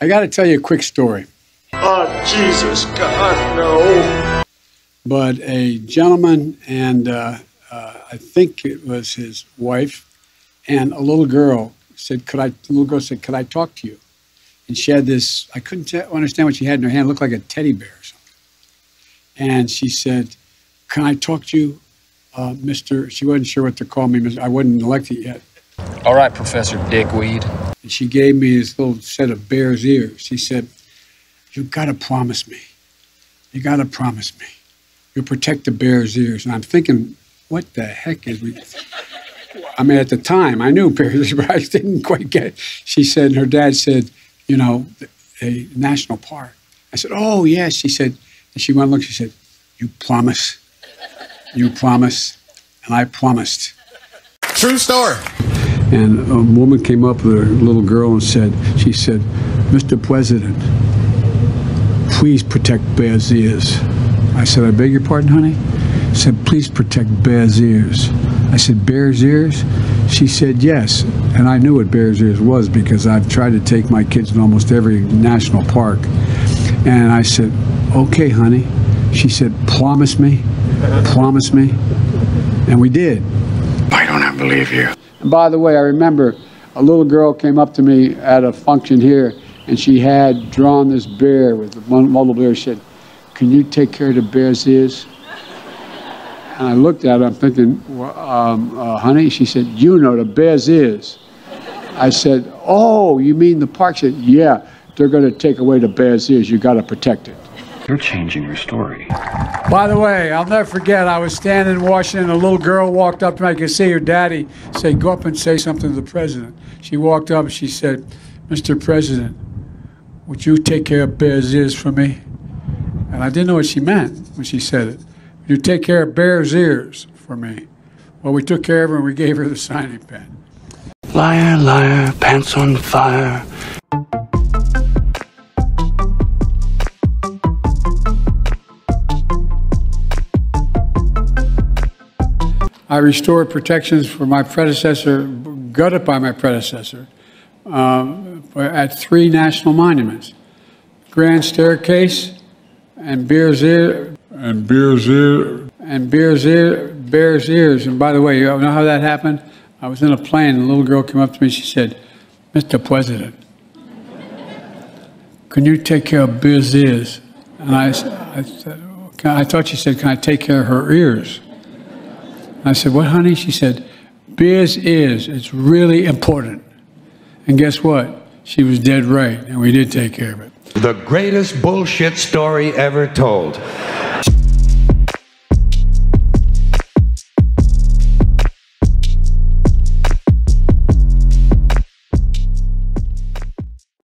I got to tell you a quick story. Oh, Jesus, God, no. But a gentleman and I think it was his wife and a little girl said, could I talk to you? And she had this, I couldn't understand what she had in her hand. It looked like a teddy bear or something. And she said, can I talk to you, Mr. She wasn't sure what to call me. I wasn't elected yet. All right, Professor Dickweed. And she gave me this little set of bear's ears. She said, you've got to promise me. You got to promise me. You'll protect the bear's ears. And I'm thinking, what the heck is we... I mean, at the time, I knew bear's ears, but I didn't quite get it. She said, and her dad said, you know, a national park. I said, oh, yes. She said, and she went and looked, she said, you promise. You promise. And I promised. True story. And a woman came up with a little girl and said, she said, Mr. President, please protect bear's ears. I said, I beg your pardon, honey? She said, please protect bear's ears. I said, bear's ears? She said, yes. And I knew what bear's ears was because I've tried to take my kids to almost every national park. And I said, okay, honey. She said, promise me, promise me. And we did. Why don't I believe you? And by the way, I remember a little girl came up to me at a function here, and she had drawn this bear with multiple ears. She said, can you take care of the bear's ears? And I looked at her, I'm thinking, well, honey? She said, you know, the bear's ears. I said, oh, you mean the park? She said, yeah, they're going to take away the bear's ears. You got to protect it. You're changing your story. By the way, I'll never forget, I was standing in Washington, a little girl walked up to me. I could see her daddy say, go up and say something to the president. She walked up and she said, Mr. President, would you take care of bear's ears for me? And I didn't know what she meant when she said it. Would you take care of bear's ears for me? Well, we took care of her and we gave her the signing pen. Liar, liar, pants on fire. I restored protections for my predecessor, gutted by my predecessor, at 3 national monuments. Grand Staircase and Bear's Ear, and Bear's Ear, and Bear's Ear, Bear's Ears. And by the way, you know how that happened? I was in a plane and a little girl came up to me and she said, Mr. President, can you take care of Bear's ears? And I said, I thought she said, can I take care of her ears? I said, what, honey? She said, bear's ears, it's really important. And guess what? She was dead right, and we did take care of it. The greatest bullshit story ever told.